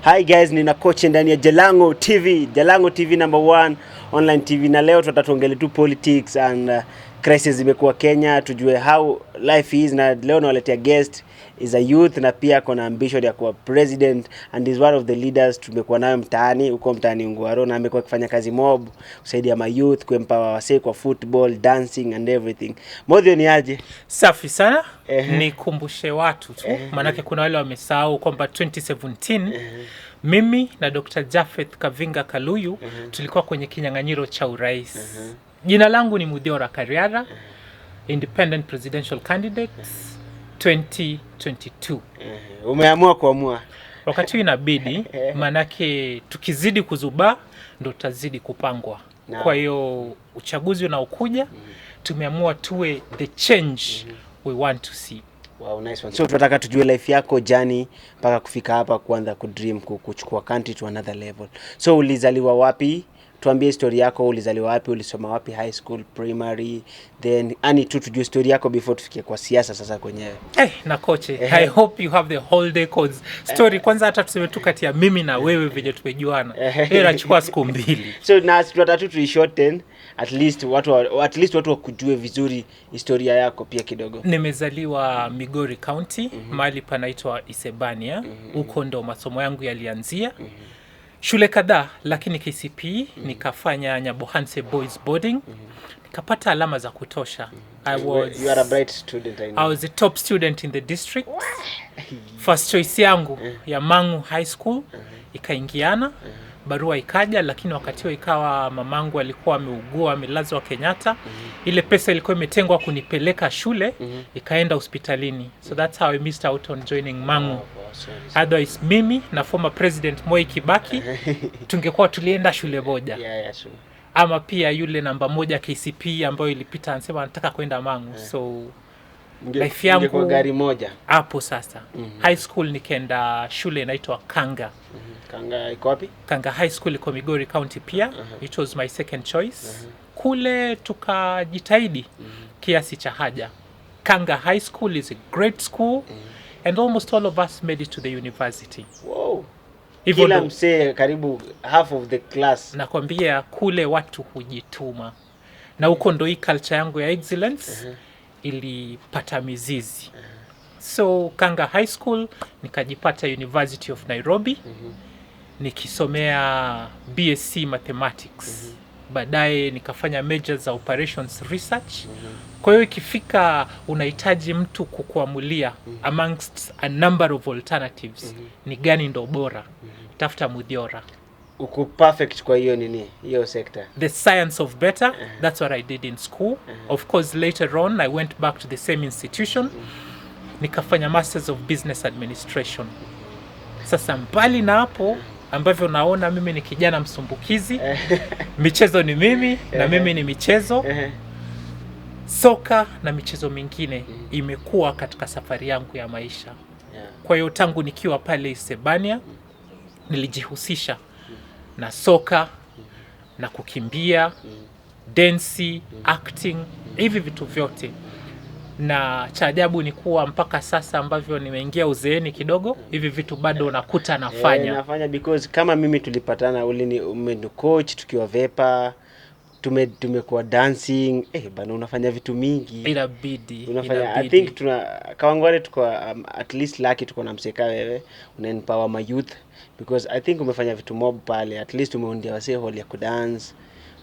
Hi guys, nina coach ndani ya Jalango TV. Jalango TV number 1 online TV, na leo tutatuongelea tu politics and crisis imekuwa Kenya, tujue how life is, na leo nawaletea guest is a youth na pia kuna ambition ya kuwa president and is one of the leaders tumekuwa nayo mtaani huko mtaani Ngwaro, na amekuwa akifanya kazi mob kusaidia ma youth kuempower wasee kwa football, dancing and everything. Muthiora ni aje? Safi sana. Nikumbushe watu tu manake kuna wale wamesahau kwamba 2017 mimi na Dr. Japheth Kavinga Kaluyu tulikuwa kwenye kinyang'anyiro cha urais. Jina langu ni Muthiora Kariara, independent presidential candidate 2022. Umeamua kuamua Wakati inabidi manake tukizidi kuzubaa ndo tutazidi kupangwa. Kwa hiyo uchaguzi unaokuja tumeamua tuwe the change we want to see. Wow, nice one. So tunataka tujue life yako journey mpaka kufika hapa kuanza kudream kuchukua country to another level. So ulizaliwa wapi? Tuambie story yako, ulizaliwa wapi, ulisoma wapi, high school, primary, then ani tu tujue story yako before tufikie kwa siasa sasa kwenyewe. Na koche, I hope you have the whole day cause story kwanza hata tuseme tu kati ya mimi na wewe vile tumejuana. Inachukua siku 2. So na tunataka tu shorten at least watu wakujue vizuri historia yako pia kidogo. Nimezaliwa Migori County, mahali panaitwa Isebania. Huko ndo masomo yangu yalianzia. Shule kadhaa, lakini KCPE nikafanya Nyabohanse Boys Boarding. Nikapata alama za kutosha. You are a bright student, I know. I was a top student in the district. First choice yangu ya Mangu High School ikaingiana. Barua ikaja, lakini wakati huo ikawa mamangu alikuwa ameugua, amelazwa Kenyatta. Ile pesa ilikuwa imetengwa kunipeleka shule, ikaenda hospitalini. So that's how I missed out on joining Mangu. Otherwise mimi na former president Moi Kibaki tungekuwa tulienda shule moja. Sure. Ama pia yule namba 1 KCP ambayo ilipita anasema anataka kwenda Mangu. So life yangu kwa gari moja hapo sasa. High school nikaenda shule inaitwa Kanga. Kanga iko wapi? Kanga High School iko Migori County pia. It was my second choice. Kule tukajitahidi kiasi cha haja. Kanga High School is a great school. And almost all of us made it to the university. Wow. Kila msee karibu half of the class. Nakwambia kule watu hujituma. Na huko ndo hii culture yangu ya excellence ilipata mizizi. So Kanga High School nikajipata University of Nairobi. Nikisomea BSc Mathematics. Baadaye nikafanya majors za Operations Research. Kwa hiyo ikifika unahitaji mtu kukuamulia amongst a number of alternatives ni gani ndo bora, tafuta Muthiora. Uko perfect kwa hiyo nini, hiyo sector. The science of better, that's what I did in school. Of course later on I went back to the same institution. Nikafanya Masters of Business Administration. Sasa mbali na hapo ambavyo naona mimi ni kijana msumbukizi, michezo ni mimi na mimi ni michezo. Soka na michezo mingine imekuwa katika safari yangu ya maisha. Kwa hiyo tangu nikiwa pale Isebania nilijihusisha na soka na kukimbia, dance, acting, hivi vitu vyote. Na cha ajabu ni kuwa mpaka sasa ambavyo nimeingia uzeeni kidogo, hivi vitu bado nakuta nafanya. Nafanya because kama mimi tulipatana umeni coach tukiwa Vepa, tumekuwa dancing, bana unafanya vitu mingi. Inabidi. I think Kawangware tuko at least lucky tuko na mseka wewe, unaempower my youth because I think umefanya vitu mob pale, at least umeundia wasee hall ya kudance.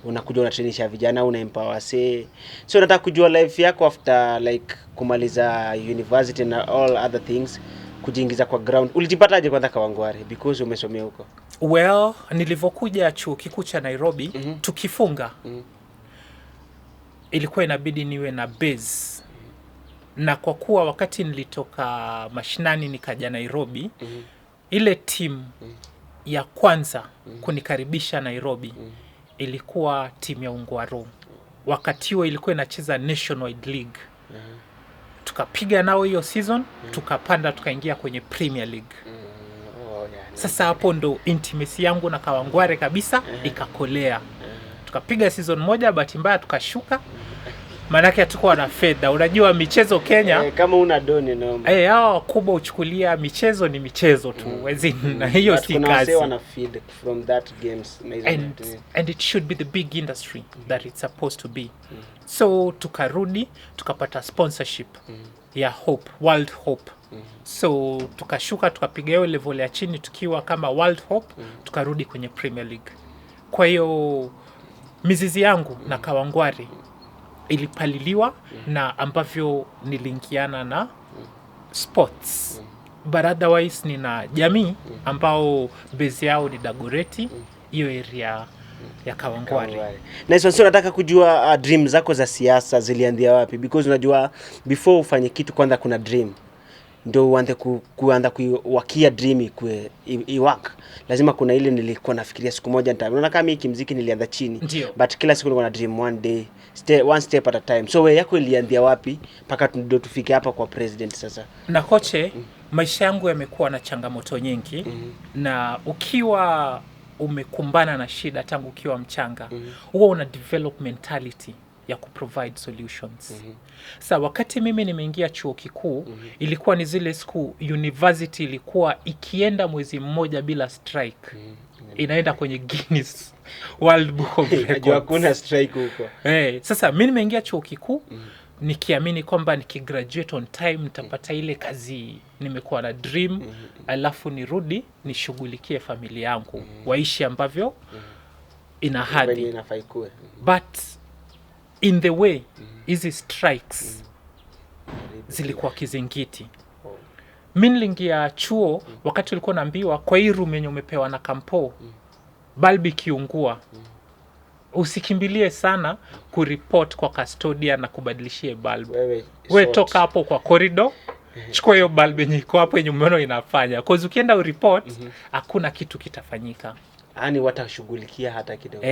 Unakuja unatrainisha vijana, unaempower wasee. So nataka kujua life yako after like kumaliza university na all other things, kujiingiza kwa ground. Ulijipataje kwanza Kawangware because umesomea huko? Well, nilivokuja chuo kikuu cha Nairobi tukifunga ilikuwa inabidi niwe na base. Na kwa kuwa wakati nilitoka mashinani nikaja Nairobi, ile team ya kwanza kunikaribisha Nairobi ilikuwa timu ya Ngwaro. Wakati huo ilikuwa inacheza Nationwide League. Tukapiga nao hiyo season, tukapanda tukaingia kwenye Premier League. Sasa hapo ndo intimacy yangu na Kawangware kabisa ikakolea. Tukapiga season moja, bahati mbaya tukashuka. Maanake hatukuwa na fedha. Unajua michezo Kenya kama una doni noma. Hao wakubwa uchukulia michezo ni michezo tu. Na hiyo si kazi. Wana feed from that games na hizo. And it should be the big industry that it's supposed to be. So tukarudi tukapata sponsorship ya Hope, World Hope. So tukashuka tukapiga hiyo level ya chini tukiwa kama World Hope, tukarudi kwenye Premier League. Kwa hiyo mizizi yangu na Kawangware ilipaliliwa na ambavyo nilingiana na sports. But otherwise nina jamii ambao base yao ni Dagoretti, hiyo area ya Kawangware. Na sasa nataka kujua dream zako za siasa zilianzia wapi, because unajua before ufanye kitu kwanza kuna dream. Ndio uanze kuanza kuwakia dream iwork. Lazima kuna ile nilikuwa nafikiria siku moja unaona kama mimi kimuziki nilianza chini. Ndiyo. But kila siku nilikuwa na dream one day, one step at a time. So wewe yako ilianzia wapi mpaka ndio tufike hapa kwa president sasa? Na koche, maisha yangu yamekuwa na changamoto nyingi. Na ukiwa umekumbana na shida tangu ukiwa mchanga, huwa una develop mentality ya kuprovide solutions. Sasa wakati mimi nimeingia chuo kikuu, ilikuwa ni zile siku university ilikuwa ikienda mwezi mmoja bila strike. Inaenda kwenye Guinness World Book of Records. Hakuna strike huko. Sasa mimi nimeingia chuo kikuu nikiamini kwamba nikigraduate on time nitapata ile kazi nimekuwa na dream, alafu nirudi nishughulikie familia yangu, waishi ambavyo ina hadhi. But in the way hizi strikes zilikuwa kizingiti. Mimi nilingia chuo wakati ulikuwa naambiwa kwa hii room yenye umepewa na kampo balbi kiungua, usikimbilie sana kuripoti kwa custodian na kubadilishie bulb. Wewe toka hapo kwa corridor, chukua hiyo bulb yenye iko hapo yenye umeona inafanya, cause ukienda ureport hakuna kitu kitafanyika. Yaani watashughulikia hata kidogo.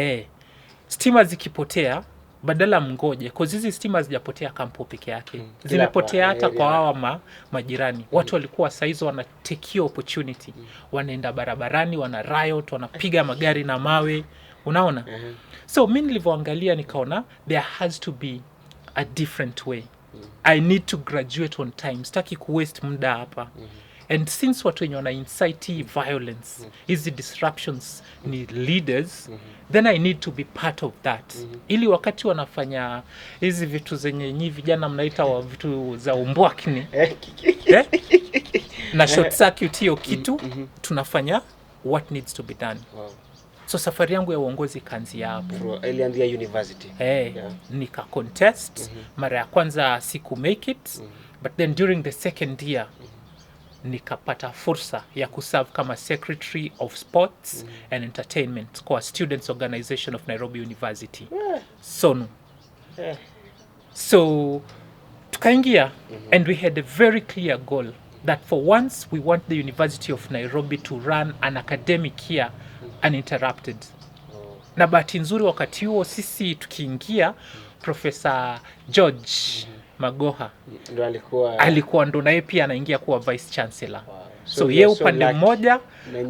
Stima zikipotea badala mngoje, cause hizi stima zijapotea kampo peke yake, zimepotea hata kwa hawa majirani. Watu walikuwa saizo wana take opportunity, wanaenda barabarani, wana riot, wanapiga magari na mawe, unaona. So mimi nilivyoangalia nikaona there has to be a different way. I need to graduate on time, sitaki ku waste muda hapa. And since watu wenye wana incite violence, hizi disruptions ni leaders, then I need to be part of that. Ili wakati wanafanya hizi vitu zenye nyi vijana mnaita wa vitu za umbwakni, na short circuit hiyo kitu, tunafanya what needs to be done. So safari yangu ya uongozi kaanzia hapo. Ilianzia university. Nika contest, mara ya kwanza siku make it, but then during the second year nikapata fursa ya kuserve kama Secretary of Sports and Entertainment kwa Students Organization of Nairobi University. SONU. So tukaingia and we had a very clear goal that for once we want the University of Nairobi to run an academic year uninterrupted. Na bahati nzuri wakati huo sisi tukiingia, Professor George Magoha ndo alikuwa ndo naye pia anaingia kuwa vice chancellor. So yeye upande mmoja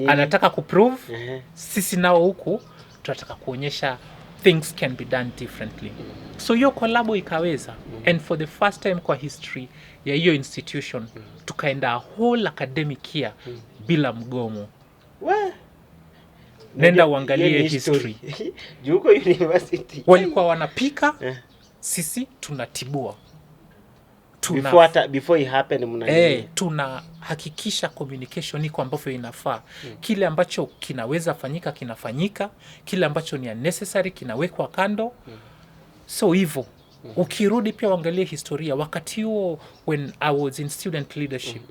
anataka kuprove, sisi nao huku tunataka kuonyesha things can be done differently. So hiyo collabo ikaweza, and for the first time kwa history ya hiyo institution tukaenda whole academic year bila mgomo. Nenda uangalie history. Juko university walikuwa wanapika, sisi tunatibua. Before it happened tunahakikisha communication iko ambavyo inafaa. Kile ambacho kinaweza fanyika kinafanyika, kile ambacho ni unnecessary kinawekwa kando. So hivyo ukirudi pia uangalie historia wakati huo when I was in student leadership,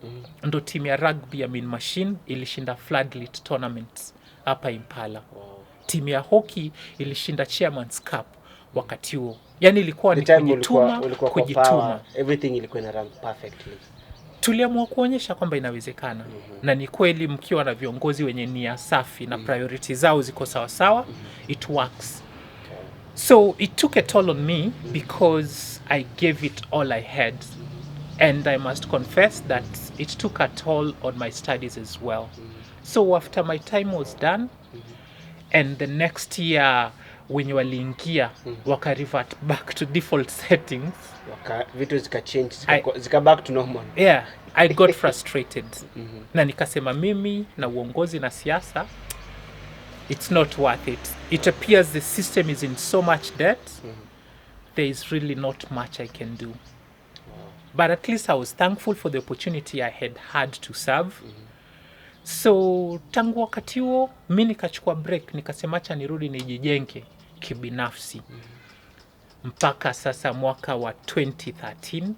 ndo timu ya rugby ya Mean Machine ilishinda floodlit tournaments hapa Impala. Timu ya hockey ilishinda Chairman's Cup wakati huo. Yani ilikuwa ni kujituma. Everything ilikuwa ina run perfectly. Tuliamua kuonyesha kwamba inawezekana. Na ni kweli mkiwa na viongozi wenye nia safi na priorities zao ziko sawa sawa, it works. So it took a toll on me because I gave it all I had. And I must confess that it took a toll on my studies as well. So after my time was done, and the next year wenye waliingia waka revert back to default settings, vitu zika change, zika back to normal. Yeah, I got frustrated. Na nikasema mimi na uongozi na siasa, it's not worth it. It appears the system is in so much debt. There is really not much I can do. But at least I was thankful for the opportunity I had to serve. So tangu wakati huo mimi nikachukua break, nikasema acha nirudi nijijenge kibinafsi. Mpaka sasa mwaka wa 2013.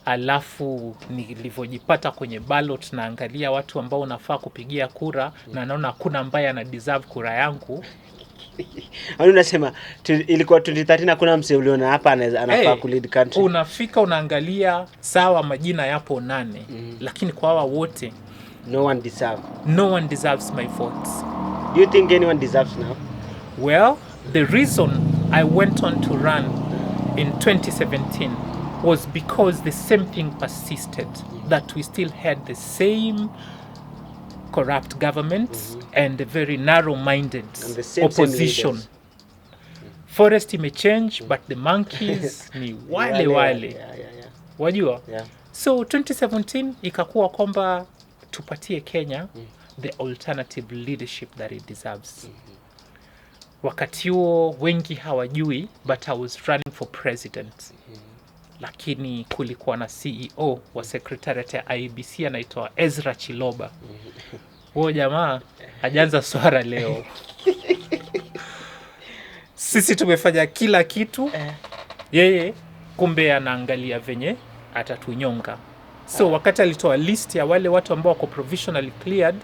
Alafu nilivyojipata kwenye ballot, naangalia watu ambao nafaa kupigia kura na naona hakuna ambaye ana deserve kura yangu. Ani unasema ilikuwa 2013 hakuna mse uliona hapa anafaa ku lead country. Unafika unaangalia sawa majina yapo 8, lakini kwa hawa wote no one deserves my votes. Do you think anyone deserves now? Well, the reason I went on to run in 2017 was because the same thing persisted, that we still had the same corrupt government and a very narrow-minded opposition. Forest may change, but the monkeys ni wale. Wajua? So 2017 ikakuwa kwamba tupatie Kenya the alternative leadership that it deserves. Wakati huo wengi hawajui, but I was running for president. Lakini kulikuwa na CEO wa secretariat ya IEBC anaitwa Ezra Chiloba. Huyo jamaa hajaanza swara leo. Sisi tumefanya kila kitu. Yeye kumbe anaangalia venye atatunyonga. So wakati alitoa list ya wale watu ambao wako provisionally cleared,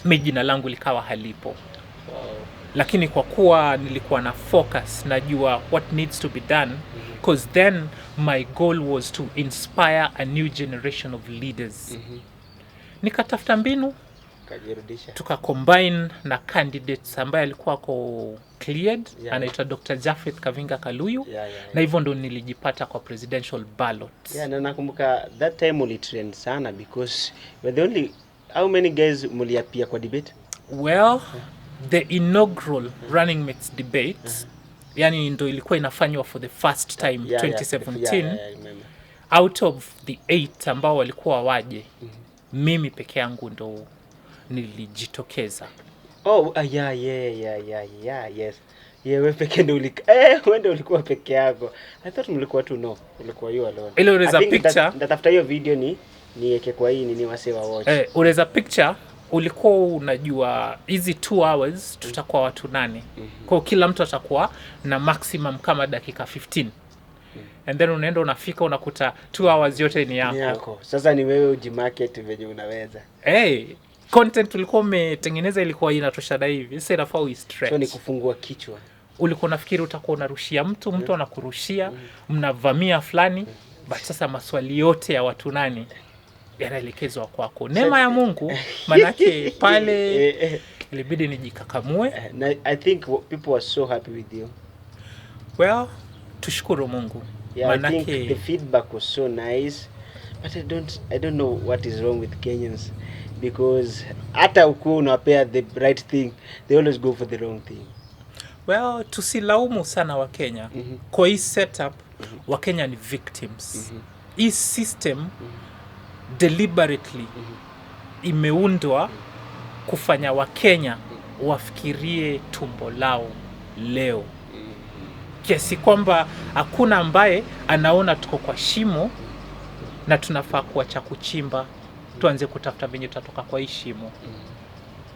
jina langu likawa halipo. Lakini kwa kuwa nilikuwa na focus, najua what needs to be done, because then my goal was to inspire a new generation of leaders. Nikatafuta mbinu, tukacombine na candidates ambaye alikuwa ako cleared, anaitwa Dr. Jafeth Kavinga Kaluyu, na hivyo ndo nilijipata kwa presidential ballot. Na nakumbuka that time ulitrend sana because we're the only, how many guys muliapia kwa debate? Well, the inaugural running mates debate, yani ndo ilikuwa inafanywa for the first time 2017. Out of the 8 ambao walikuwa waje, mimi peke yangu ndo nilijitokeza. Yes. Wewe peke ndo wewe ndo ulikuwa peke yako. I thought mlikuwa tu ulikuwa you alone. Ile unaweza picture, ndatafuta hiyo video niweke kwa hii ni wasewa watch. Unaweza picture ulikuwa unajua hizi 2 hours tutakuwa watu 8. Kwa kila mtu atakuwa na maximum kama dakika 15. And then unaenda unafika unakuta 2 hours yote ni yako. Sasa ni wewe ujimarket venye unaweza. Content ulikuwa umetengeneza ilikuwa inatosha hivi. Sasa inafaa uistretch. So ni kufungua kichwa. Ulikuwa unafikiri utakuwa unarushia mtu anakurushia, mnavamia fulani, but sasa maswali yote ya watu 8 yanaelekezwa kwako. Neema ya Mungu, manake pale ilibidi nijikakamue. I think people were so happy with you. Well, tushukuru Mungu. Manake I think the feedback was so nice, but I don't know what is wrong with Kenyans, because hata uko unapea the right thing, they always go for the wrong thing. Well, tusilaumu sana wa Kenya. Kwa hii setup, wa Kenya ni victims. Hii system deliberately imeundwa kufanya wa Kenya wafikirie tumbo lao leo. Kiasi kwamba hakuna ambaye anaona tuko kwa shimo na tunafaa kuacha kuchimba, tuanze kutafuta venye tutatoka kwa hii shimo.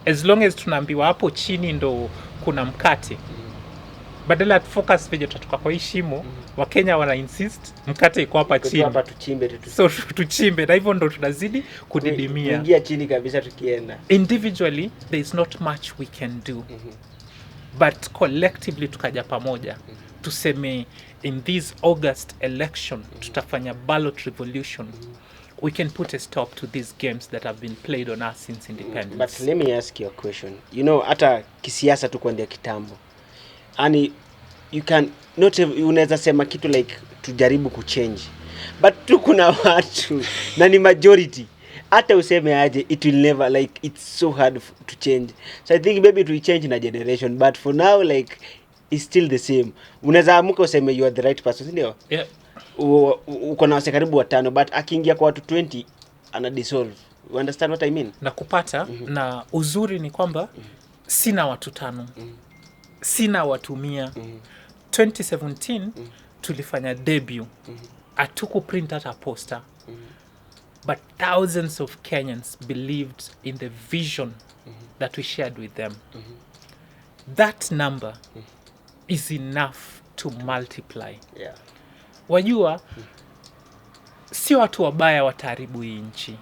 As long as tunaambiwa hapo chini ndo kuna mkate, badala ya focus venye tutatoka kwa hii shimo, wa Kenya wana insist mkate iko hapa chini. Hapa tuchimbe tu. So tuchimbe, na hivyo ndo tunazidi kudidimia. Ingia chini kabisa tukienda. Individually there is not much we can do. But collectively tukaja pamoja. Tuseme in this August election tutafanya ballot revolution. We can put a stop to these games that have been played on us since independence. But let me ask you a question. You know, hata kisiasa tu kuandia kitambo. Ani you can not, unaweza sema kitu like tujaribu kuchange. But tu kuna watu na ni majority hata useme aje, it will never, like, it's so hard to change. So I think maybe it will change in a generation, but for now, like, it's still the same. Unaweza amuka useme you are the right person, ndio? Yeah. Uko na wase karibu 5, but akiingia kwa watu 20 ana dissolve. You understand what I mean? Na kupata na uzuri ni kwamba sina watu 5. Sina watu 100. 2017 tulifanya debut. Atuku print hata poster. But thousands of Kenyans believed in the vision that we shared with them. That number is enough to multiply. Yeah. Wajua, si watu wabaya wataharibu hii nchi.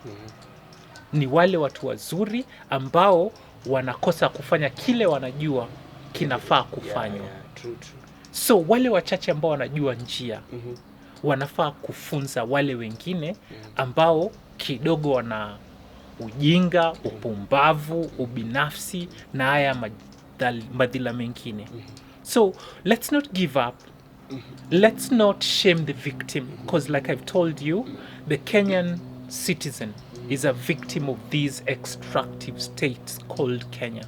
Ni wale watu wazuri ambao wanakosa kufanya kile wanajua kinafaa kufanywa. True. So wale wachache ambao wanajua njia, wanafaa kufunza wale wengine ambao kidogo wana ujinga, upumbavu, ubinafsi na haya madhila mengine. So let's not give up. Let's not shame the victim, because like I've told you, the Kenyan citizen is a victim of these extractive states called Kenya.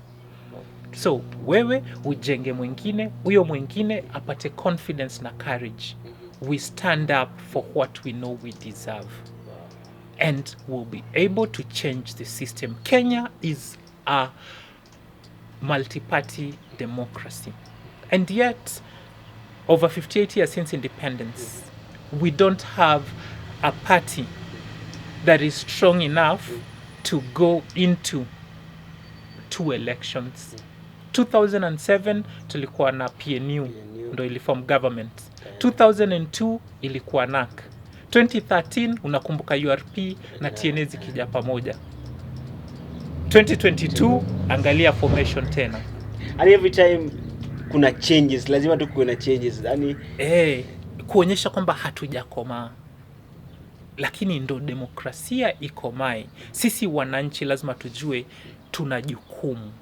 So wewe ujenge mwingine, huyo mwingine apate confidence na courage. We stand up for what we know we deserve, and we'll be able to change the system. Kenya is a multi-party democracy, and yet over 58 years since independence, we don't have a party that is strong enough to go into 2 elections. 2007 tulikuwa na PNU ndo iliform government. 2002 ilikuwa NAK. 2013 unakumbuka URP na TNA zikija pamoja. 2022 angalia formation tena. And every time kuna changes, lazima tu kuwe na changes. Yaani kuonyesha kwamba hatujakomaa. Lakini ndo demokrasia ikomae. Sisi wananchi lazima tujue tuna jukumu.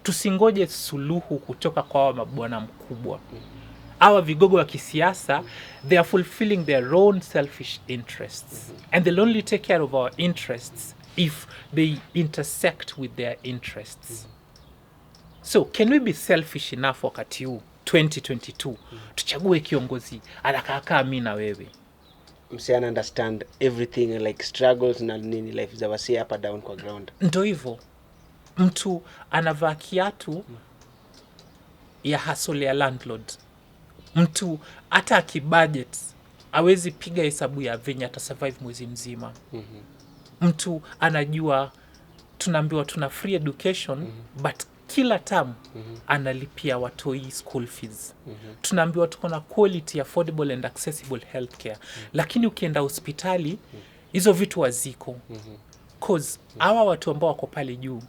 Tusingoje suluhu kutoka kwa hawa mabwana mkubwa. Hawa vigogo wa kisiasa, they are fulfilling their own selfish interests. And they'll only take care of our interests if they intersect with their interests. So, can we be selfish enough wakati huu 2022 tuchague kiongozi anakaa mimi na wewe? Msiana understand everything, like struggles na nini, life za wasi up and down kwa ground. Ndio hivyo. Mtu anavaa kiatu ya hustle ya landlord. Mtu hata akibudget hawezi piga hesabu ya venye ata survive mwezi mzima. Mtu anajua tunaambiwa tuna free education, but kila term analipia watoi school fees. Tunaambiwa tuko na quality, affordable and accessible healthcare. Lakini ukienda hospitali hizo vitu haziko. Cause hawa watu ambao wako pale juu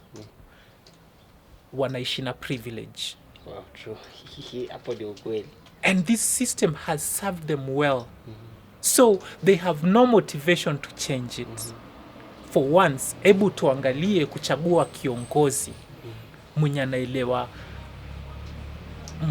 wanaishi na privilege. Wow, true. Hapo ndio ukweli. And this system has served them well. So they have no motivation to change it. For once, hebu tuangalie kuchagua kiongozi mwenye anaelewa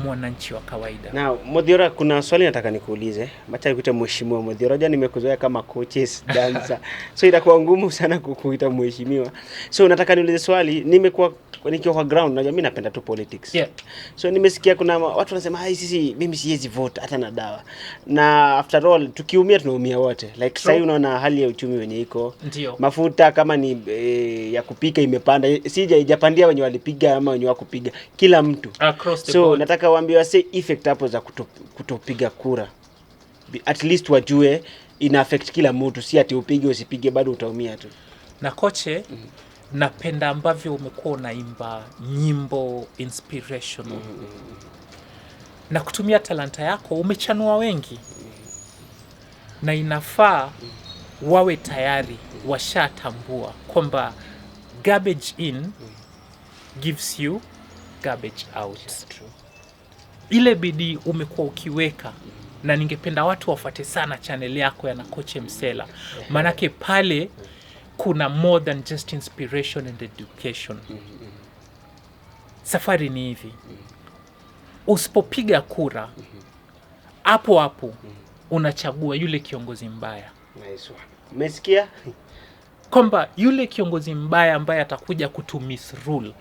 mwananchi wa kawaida. Now, Muthiora, kuna swali nataka nikuulize. Acha nikuite mheshimiwa Muthiora. Unajua nimekuzoea kama coaches, dancer. So itakuwa ngumu sana kukuita mheshimiwa. So nataka niulize swali, nikiwa kwa ground, unajua mimi napenda tu politics. Yeah. So nimesikia kuna watu wanasema sisi mimi siwezi vote hata na dawa. Na after all tukiumia tunaumia wote. Like sasa unaona hali ya uchumi wenye iko. Ndiyo. Mafuta kama ni ya kupika imepanda. Haijapandia wenye walipiga ama wenye wakupiga. Kila mtu. Across the so board. Nataka waambie wase effect hapo za kutopiga kura. At least wajue ina affect kila mtu, si ati upige usipige bado utaumia tu. Na koche napenda ambavyo umekuwa unaimba nyimbo inspirational. Na kutumia talanta yako umechanua wengi. Na inafaa wawe tayari washatambua kwamba garbage in gives you garbage out. Ile bidii umekuwa ukiweka, na ningependa watu wafuate sana channel yako ya Nakoche Msela. Manake pale kuna more than just inspiration and education. Safari ni hivi. Usipopiga kura, hapo unachagua yule kiongozi mbaya. Nice one. Umesikia? kwamba yule kiongozi mbaya ambaye atakuja kutumisrule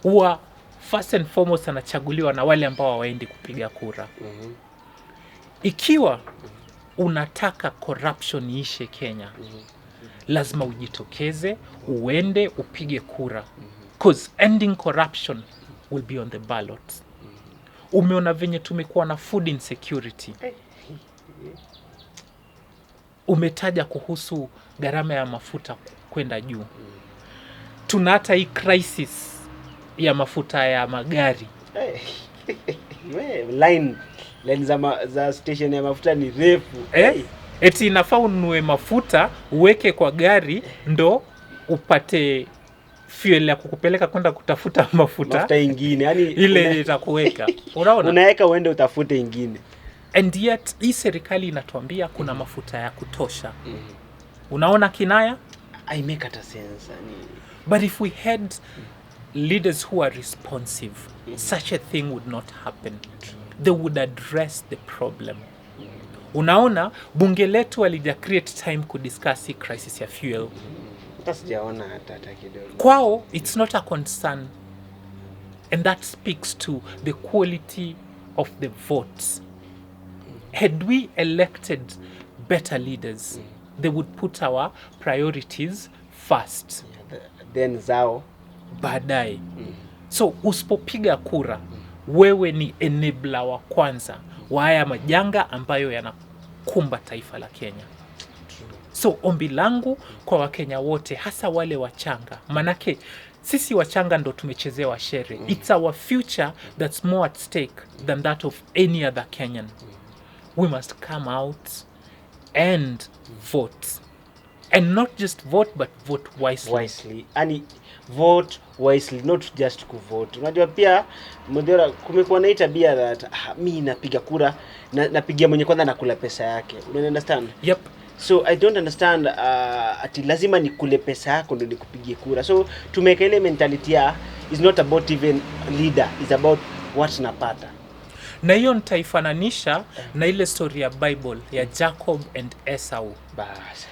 huwa first and foremost anachaguliwa na wale ambao hawaendi kupiga kura. Ikiwa unataka corruption iishe Kenya, lazima ujitokeze, uende upige kura. Because ending corruption will be on the ballot. Umeona venye tumekuwa na food insecurity. Umetaja kuhusu gharama ya mafuta kwenda juu. Tuna hata hii crisis ya mafuta ya magari. Line za station ya mafuta ni refu. Eti inafaa ununue mafuta uweke kwa gari ndo upate fuel ya kukupeleka kwenda kutafuta mafuta ingine, yani ile itakuweka. Unaona? Unaweka uende utafute ingine. And yet hii serikali inatuambia kuna mafuta ya kutosha. Unaona kinaya? I make a sense. But if we had leaders who are responsive, such a thing would not happen. They would address the problem. Unaona, bunge letu walija create time kudiscuss hii crisis ya fuel. Sijaona hata kidogo. Kwao, it's not a concern. And that speaks to the quality of the votes. Had we elected better leaders, they would put our priorities first. Then zao baadaye. So usipopiga kura, wewe ni enabler wa kwanza wa haya majanga ambayo yanakumba taifa la Kenya. So ombi langu kwa Wakenya wote, hasa wale wachanga, manake sisi wachanga ndo tumechezewa shere. It's our future that's more at stake than that of any other Kenyan. We must come out and vote. And not just vote, but vote wisely. Ani vote wisely, not just kuvote. Unajua pia Muthiora, kumekuwa na tabia that mimi napiga kura napigia mwenye kwanza nakula pesa yake. You understand? Yep. So I don't understand ati lazima nikule pesa yako ndio nikupigie kura. So tumeka ile mentality ya is not about even leader, is about what napata. Na hiyo nitaifananisha na ile story ya Bible ya Jacob and Esau. Bas.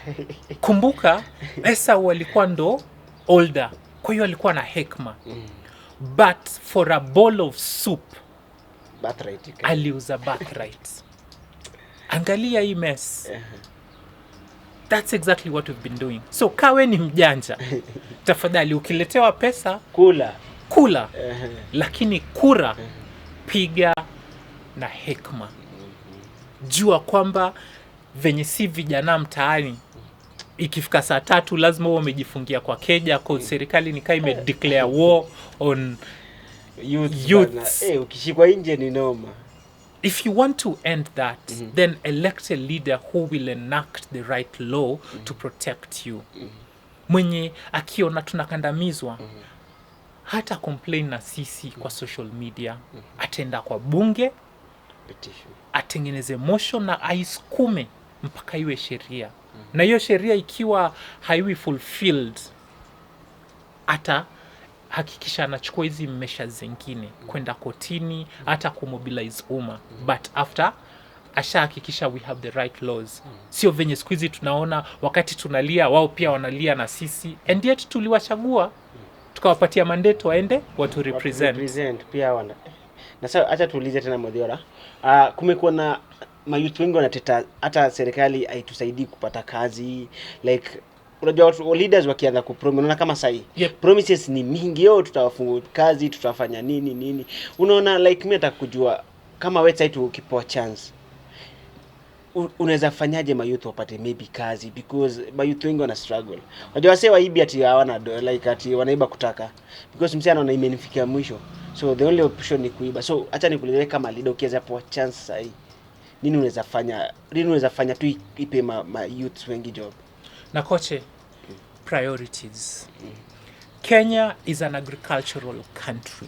Kumbuka Esau alikuwa ndo older, kwa hiyo alikuwa na hekma. But for a bowl of soup, birthright, aliuza birthright. Angalia hii mess. That's exactly what we've been doing. So kawe ni mjanja, tafadhali ukiletewa pesa kula. Lakini kura piga na hekma. Jua kwamba venye si vijana mtaani, ikifika saa 3 lazima uwe umejifungia kwa keja, kwa serikali nikaa declare war on youth. Ukishikwa nje ni noma. If you want to end that, then elect a leader who will enact the right law to protect you. Mwenye akiona tunakandamizwa, hata complain na sisi kwa social media, atenda kwa bunge, atengeneze motion na aisukume mpaka iwe sheria. Na hiyo sheria ikiwa haiwi fulfilled, ata hakikisha anachukua hizi measures zingine kwenda kotini, hata kumobilize umma. But after ashahakikisha we have the right laws. Sio venye siku hizi tunaona wakati tunalia wao pia wanalia na sisi, and yet tuliwachagua tukawapatia mandate waende watu represent pia wana. Na sasa acha tuulize tena Muthiora. Kumekuwa na mayouth wengi wanateta hata serikali haitusaidii kupata kazi, like unajua watu leaders wakianza kupromise, unaona kama sahi promises ni mingi, tutawafungua kazi, tutafanya nini. Unaona, like mimi nataka kujua kama website ukipewa chance unaweza fanyaje mayouth wapate maybe kazi, because mayouth wengi wana struggle. Unajua wase waibi ati hawana like ati wanaiba kutaka, because msana anaona imenifikia mwisho, so the only option ni kuiba. So acha nikueleze kama leader ukiweza pewa chance sahi, nini unaweza fanya tu ipe youth wengi job? Na koche, priorities. Kenya is an agricultural country.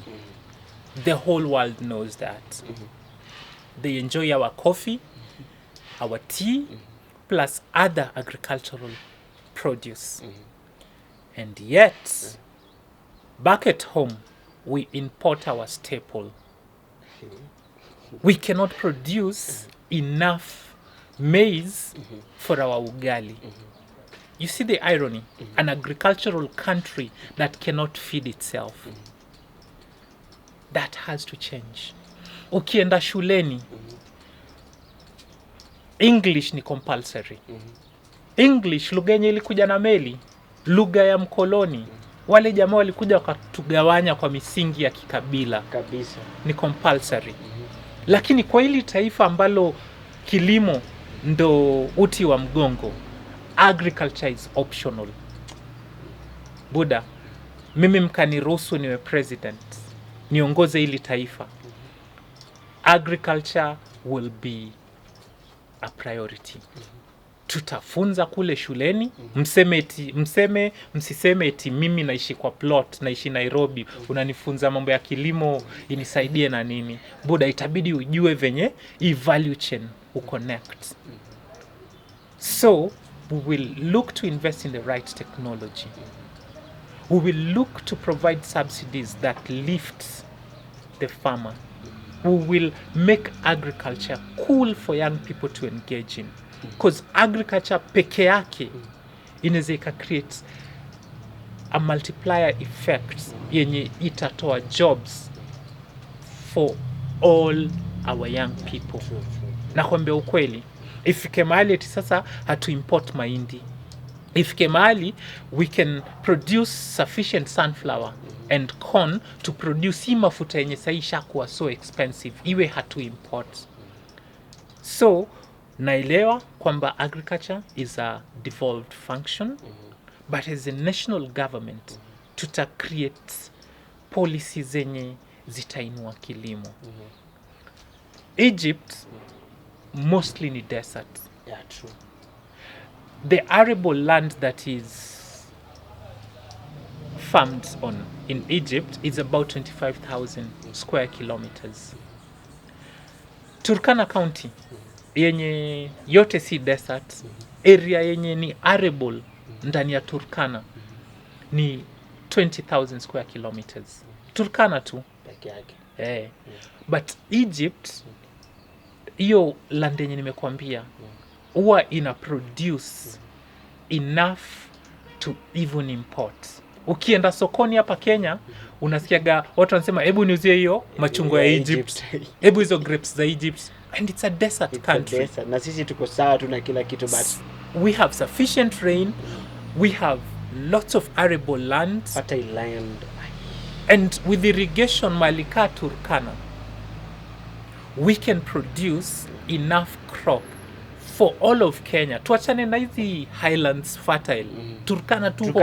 The whole world knows that. They enjoy our coffee, our tea, plus other agricultural produce. And yet, back at home, we import our staple. We cannot produce enough maize for our ugali. You see the irony? An agricultural country that cannot feed itself. That has to change. Ukienda shuleni, English ni compulsory. English, lugha yenye ilikuja na meli, lugha ya mkoloni. Wale jamaa walikuja wakatugawanya kwa misingi ya kikabila. Kabisa. Ni compulsory. Lakini kwa hili taifa ambalo kilimo ndo uti wa mgongo, agriculture is optional. Buda, mimi mkaniruhusu niwe president, niongoze hili taifa, agriculture will be a priority. Tutafunza kule shuleni, msiseme eti mimi naishi kwa plot, naishi Nairobi, unanifunza mambo ya kilimo inisaidie na nini. Buda, itabidi ujue venye hii value chain uconnect. So we will look to invest in the right technology. We will look to provide subsidies that lift the farmer. We will make agriculture cool for young people to engage in. Because agriculture peke yake inaweza create a multiplier effect yenye itatoa jobs for all our young people. Na kwambia ukweli, ifike mahali eti sasa hatu import mahindi. Ifike mahali we can produce sufficient sunflower and corn to produce hii mafuta yenye saisha kuwa so expensive, iwe hatu import. So naelewa kwamba agriculture is a devolved function, but as a national government tuta create policies zenye zitainua kilimo. Egypt mostly ni desert. Yeah, true. The arable land that is farmed on in Egypt is about 25,000 square kilometers. Turkana County yenye yote si desert, area yenye ni arable ndani ya Turkana ni 20,000 square kilometers. Turkana tu Peke yake. But Egypt, hiyo land yenye nimekuambia, huwa ina produce enough to even import. Ukienda sokoni hapa Kenya, unasikiaga watu wanasema hebu niuzie hiyo machungwa ya Egypt, hebu hizo grapes za Egypt, and it's a desert country. Desert. Na sisi tuko sawa tuna kila kitu, but we have sufficient rain, we have lots of arable land, fertile land, and with irrigation malika Turkana, we can produce enough crop for all of Kenya. Tuachane na hizi highlands fertile. Turkana tu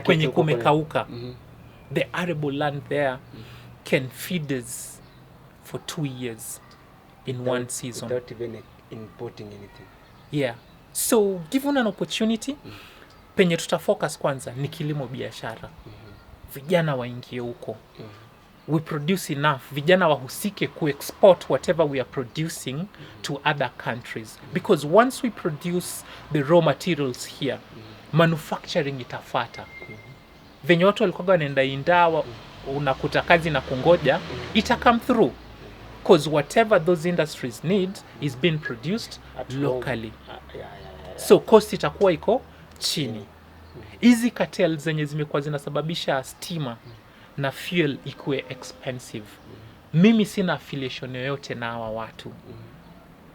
kwenye kumekauka. The arable land there can feed us for 2 years in one season. Without even importing anything. Yeah. So given an opportunity, penye tutafocus kwanza ni kilimo biashara. Vijana waingie huko. We produce enough, vijana wahusike ku-export whatever we are producing to other countries. Because once we produce the raw materials here, manufacturing itafata. Venye watu walikuwa wanaenda India, unakuta kazi na kungoja, ita come through. Because whatever those industries need is being produced locally. So cost itakuwa iko chini. Hizi cartels zenye zimekuwa zinasababisha stima na fuel ikuwe expensive. Mimi sina affiliation yoyote na hawa watu.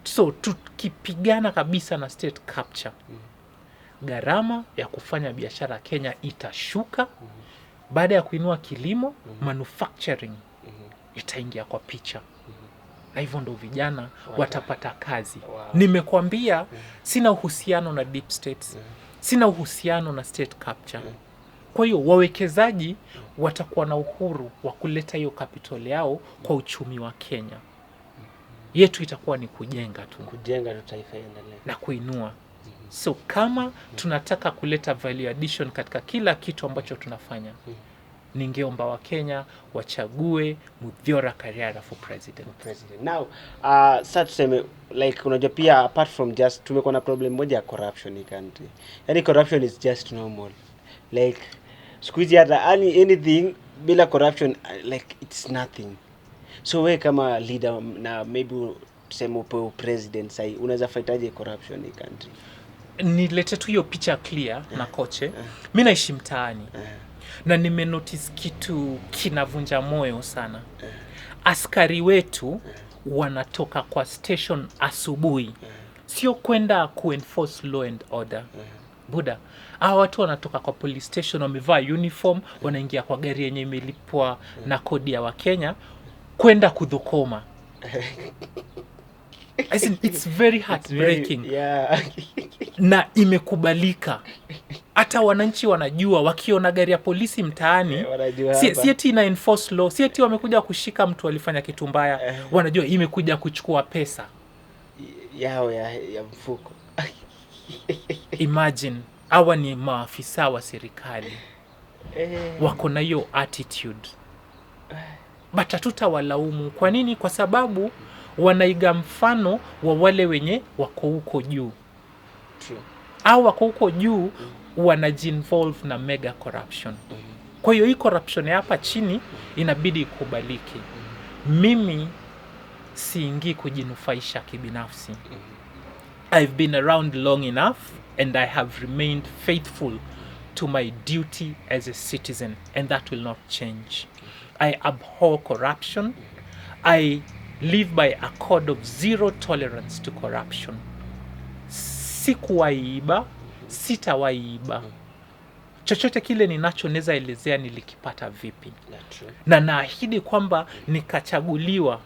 So tukipigana kabisa na state capture, gharama ya kufanya biashara Kenya itashuka. Baada ya kuinua kilimo, manufacturing itaingia kwa picha. Na hivyo ndo vijana watapata kazi. Nimekuambia sina uhusiano na deep states. Sina uhusiano na state capture. Kwa hiyo wawekezaji watakuwa na uhuru wa kuleta hiyo capital yao kwa uchumi wa Kenya. Yetu itakuwa ni kujenga tu. Kujenga tu taifa iendelee na kuinua. So kama tunataka kuleta value addition katika kila kitu ambacho tunafanya, ningeomba wa Kenya wachague Muthiora Kariara for president. Now, sasa tuseme like unajua pia apart from just tumekuwa na problem moja ya corruption in country. Yani corruption is just normal. Like squeeze hata anything bila corruption like it's nothing. So we kama leader na maybe tuseme upo president sai unaweza fightaje corruption in country? nilete tu hiyo picha clear na koche. Mimi naishi mtaani. Na nimenotice kitu kinavunja moyo sana. Askari wetu wanatoka kwa station asubuhi. Sio kwenda kuenforce law and order. Buda, hao watu wanatoka kwa police station wamevaa uniform, wanaingia kwa gari yenye imelipwa na kodi ya Wakenya kwenda kudhukoma. It's very heartbreaking. Na imekubalika. Hata wananchi wanajua wakiona gari ya polisi mtaani, si eti ina enforce law, si eti wamekuja kushika mtu alifanya kitu mbaya, wanajua imekuja kuchukua pesa yao ya mfuko. Imagine, hawa ni maafisa wa serikali. Wako na hiyo attitude. But hatutawalaumu. Kwa nini? Kwa sababu wanaiga mfano wa wale wenye wako huko juu. True. Au wako huko juu wanajinvolve na mega corruption. Kwa hiyo hii corruption ya hapa chini inabidi ikubaliki. Mimi siingii kujinufaisha kibinafsi. I've been around long enough and I have remained faithful to my duty as a citizen, and that will not change. I abhor corruption. I live by a code of zero tolerance to corruption. Sikuwaiba, sitawaiba. Chochote kile ninacho naweza elezea nilikipata vipi. Na naahidi kwamba nikachaguliwa,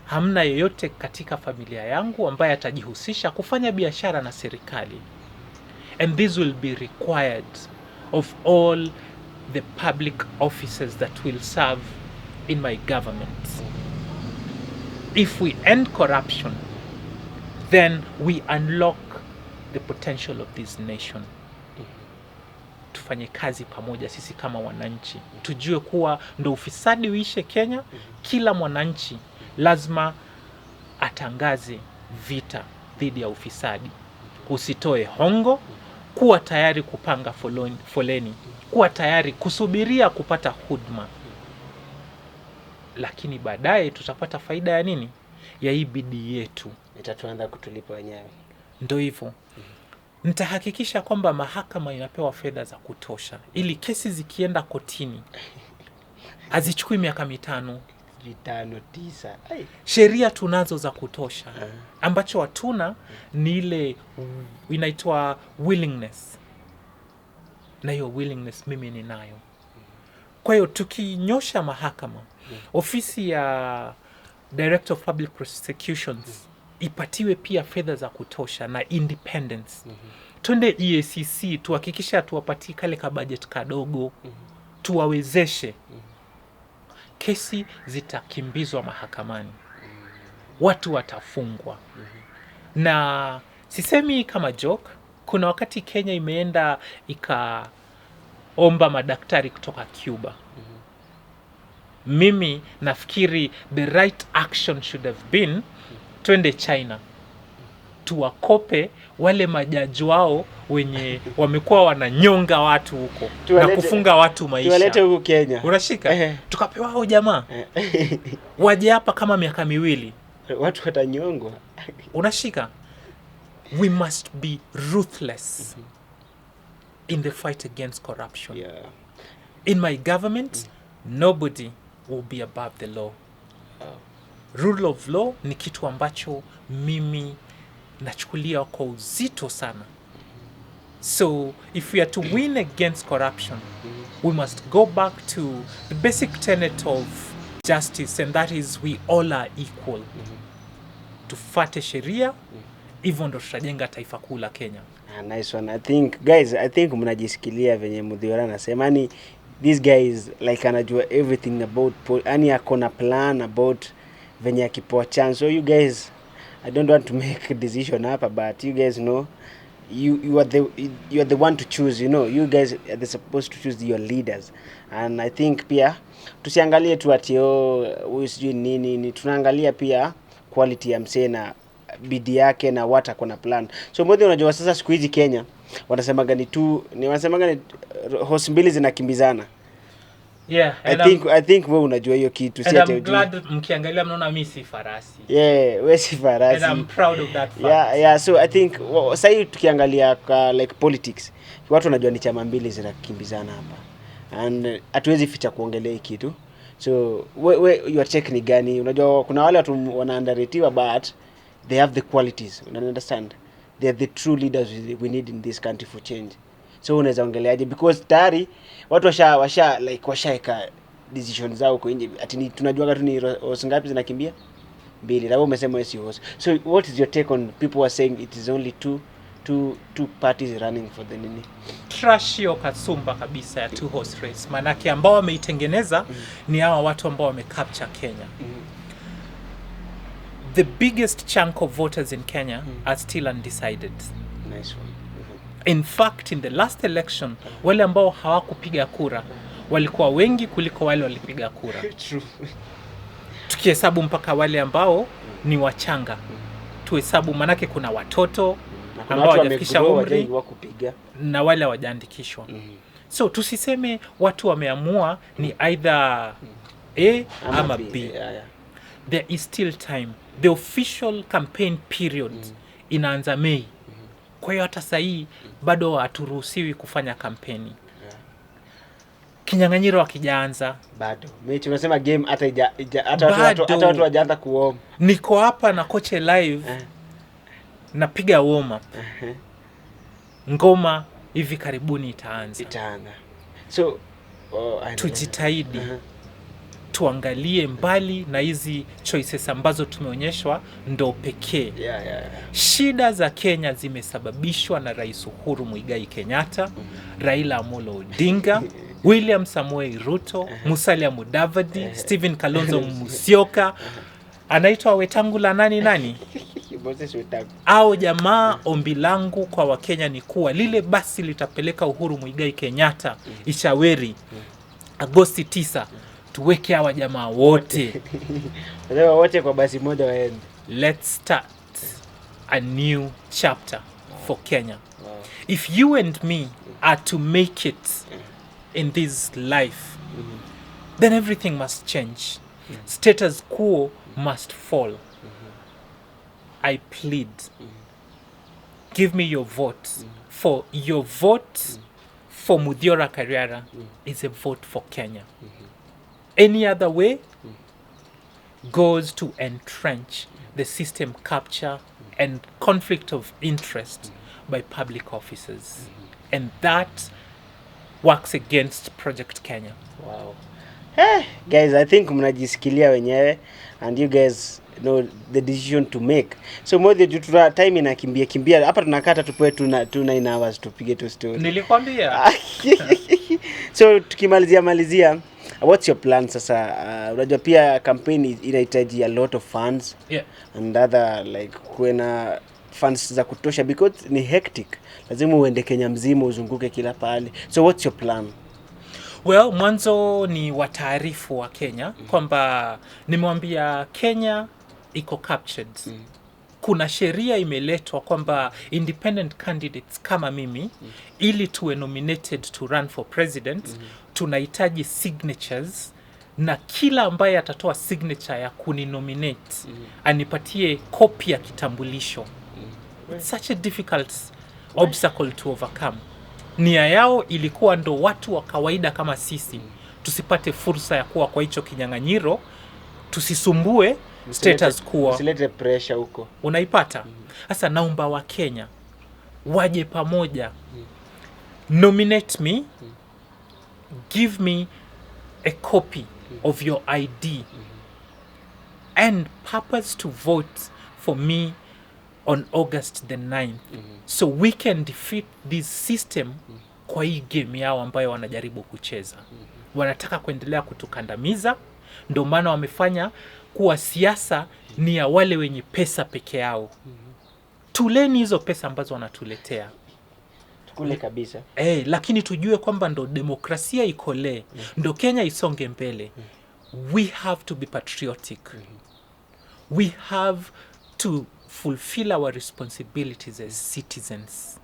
hamna yeyote katika familia yangu ambaye atajihusisha kufanya biashara na serikali. And this will be required of all the public officers that will serve in my government. If we end corruption, then we unlock the potential of this nation. Tufanye kazi pamoja sisi kama wananchi. Tujue kuwa ndo ufisadi uishe Kenya, kila mwananchi lazima atangaze vita dhidi ya ufisadi. Usitoe hongo, kuwa tayari kupanga foleni, kuwa tayari kusubiria kupata huduma. Lakini baadaye tutapata faida ya nini? Ya hii bidii yetu. Itatuanza kutulipa wenyewe. Ndio hivyo. Nitahakikisha kwamba mahakama inapewa fedha za kutosha ili kesi zikienda kotini hazichukui miaka 5, 9. Sheria tunazo za kutosha. Ambacho hatuna ni ile inaitwa willingness. Na hiyo willingness mimi ninayo. Kwa hiyo tukinyosha mahakama, ofisi ya Director of Public Prosecutions ipatiwe pia fedha za kutosha na independence. Twende EACC tuhakikisha tuwapatie kale ka budget kadogo, tuwawezeshe. Kesi zitakimbizwa mahakamani. Watu watafungwa. Na sisemi kama joke, kuna wakati Kenya imeenda ikaomba madaktari kutoka Cuba. Mimi nafikiri the right action should have been twende China. Tuwakope wale majaji wao wenye wamekuwa wananyonga watu huko na kufunga watu maisha. Tuwalete huko Kenya. Unashika? Tukapewa hao jamaa. Waje hapa kama miaka 2. Watu watanyongwa. Unashika? We must be ruthless in the fight against corruption. In my government, nobody will be above the law. Rule of law ni kitu ambacho mimi nachukulia kwa uzito sana. So if we are to win against corruption, we must go back to the basic tenet of justice, and that is we all are equal. Tufuate sheria, hivyo ndo tutajenga taifa kuu la Kenya. Nice one. I think mnajisikilia venye Muthiora anasema. Yaani these guys like anajua everything about yani akona plan about venye akipewa chance. So you guys, I don't want to make a decision hapa, but you guys know you are the one to choose, you know. You guys are supposed to choose your leaders. And I think pia tusiangalie tu ati huyu sijui nini, tunaangalia pia quality ya msee na bidii yake na what akona plan. So mbona unajua sasa siku hizi Kenya wanasemaga ni horse mbili zinakimbizana. Yeah, I think wewe unajua hiyo kitu, si and ati I'm ujui. glad mkiangalia mnaona mimi si farasi. Yeah, wewe si farasi. And I'm proud of that fact. Yeah, so I think sasa hivi tukiangalia like politics, watu wanajua ni chama mbili zinakimbizana hapa. And hatuwezi ficha kuongelea hii kitu. So your take ni gani? Unajua kuna wale watu wanaandaretiwa but they have the qualities. You understand? They are the true leaders we need in this country for change. So unaweza ongeleaje, because tayari watu washaeka decisions zao kwa nje, ati tunajua tu ni horse ngapi zinakimbia mbili, na wewe umesema wewe si horse. So what is your take on people are saying it is only two parties running for the nini? Trash hiyo kasumba kabisa ya two horse race. Manake ambao wameitengeneza ni hawa watu ambao wamecapture Kenya. The biggest chunk of voters in Kenya are still undecided. Nice one. In fact, in the last election, wale ambao hawakupiga kura walikuwa wengi kuliko wale walipiga kura. True. Tukihesabu mpaka wale ambao ni wachanga. Tuhesabu manake kuna watoto ambao hawajafikisha umri na wale hawajaandikishwa. So tusiseme watu wameamua ni either A ama B. There is still time. The official campaign period inaanza Mei. Kwa hiyo hata sahii bado haturuhusiwi kufanya kampeni. Kinyang'anyiro hakijaanza bado. Mimi tunasema game hata watu hawajaanza kuom. Niko hapa na koche live. Napiga warm up. Ngoma hivi karibuni itaanza. So tujitahidi. Tuangalie mbali na hizi choices ambazo tumeonyeshwa ndo pekee. Shida za Kenya zimesababishwa na Rais Uhuru Muigai Kenyatta, Raila Amolo Odinga, William Samoei Ruto, Musalia Mudavadi, Stephen Kalonzo Musyoka, anaitwa Wetangula nani? Au jamaa, ombi langu kwa Wakenya ni kuwa lile basi litapeleka Uhuru Muigai Kenyatta Ishaweri Agosti 9. Tuweke hawa jamaa wote. Wote kwa basi moja waende. Let's start a new chapter for Kenya. If you and me are to make it in this life, then everything must change. Status quo must fall. I plead. Give me your vote. For your vote for Muthiora Kariara is a vote for Kenya. Any other way goes to entrench the system capture and conflict of interest by public officers. And that works against Project Kenya. Wow. Guys, I think mnajisikilia wenyewe and you guys know the decision to make. So moja jutura time inakimbia. Hapa tunakata tupoe 9 hours tupige tu story. Nilikwambia. So tukimalizia what's your plan sasa? Unajua pia campaign inahitaji a lot of funds. And other like kuena funds za kutosha because ni hectic. Lazima uende Kenya mzima uzunguke kila pale. So what's your plan? Well, mwanzo ni wataarifu wa Kenya kwamba nimewambia Kenya iko captured. Kuna sheria imeletwa kwamba independent candidates kama mimi ili tuwe nominated to run for president tunahitaji signatures, na kila ambaye atatoa signature ya kuninominate anipatie copy ya kitambulisho. It's such a difficult obstacle to overcome. Nia yao ilikuwa ndo watu wa kawaida kama sisi tusipate fursa ya kuwa kwa hicho kinyang'anyiro, tusisumbue status quo. Usilete pressure huko. Unaipata? Sasa naomba wa Kenya waje pamoja. Nominate me. Give me a copy of your ID. And purpose to vote for me on August the 9th. So we can defeat this system kwa hii game yao ambayo wanajaribu kucheza. Wanataka kuendelea kutukandamiza, ndio maana wamefanya kuwa siasa ni ya wale wenye pesa peke yao. Tuleni hizo pesa ambazo wanatuletea. Tukule kabisa. Lakini tujue kwamba ndo demokrasia ikolee, ndo Kenya isonge mbele. We have to be patriotic. We have to fulfill our responsibilities as citizens.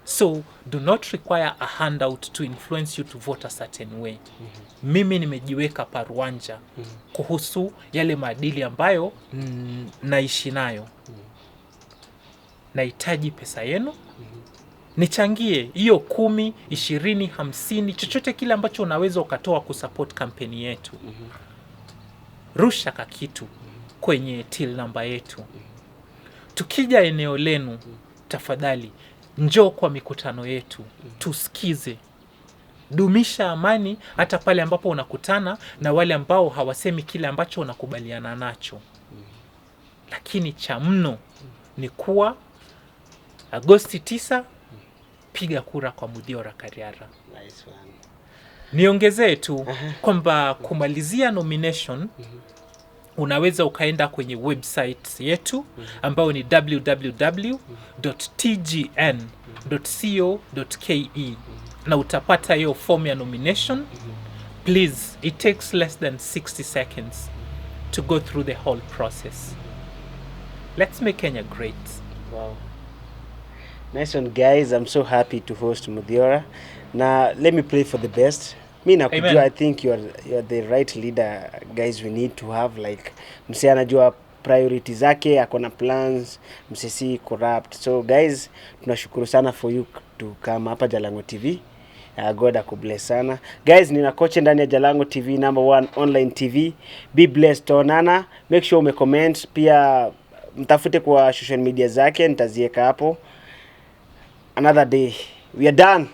So do not require a handout to influence you to vote a certain way. Mimi nimejiweka paruanja kuhusu yale maadili ambayo naishi nayo. Nahitaji pesa yenu, nichangie hiyo 10, 20, 50, chochote kile ambacho unaweza ukatoa kusupport kampeni yetu. Rusha kakitu kwenye till namba yetu. Tukija eneo lenu, tafadhali njoo kwa mikutano yetu, tusikize. Dumisha amani hata pale ambapo unakutana na wale ambao hawasemi kile ambacho unakubaliana nacho. Lakini cha mno ni kuwa Agosti 9 piga kura kwa Muthiora Kariara. Nice one. Niongezee tu kwamba kumalizia nomination unaweza ukaenda kwenye website yetu ambao ni www.tgn.co.ke na utapata hiyo form ya nomination. Please, it takes less than 60 seconds to go through the whole process. Let's make Kenya great. Wow. Nice one, guys. I'm so happy to host Muthiora. Now, let me pray for the best. Mi nakujua, Amen. I think you're the right leader, guys, we need to have. Like, mse anajua priorities zake, akona plans, mse si corrupt. So, guys, tunashukuru sana for you to come hapa Jalango TV. God akubless sana. Guys, nina coach ndani ya Jalango TV, number 1 online TV. Be blessed, onana. Make sure umecomment. Pia mtafute kwa social media zake, nitaziweka hapo. Another day. We are done.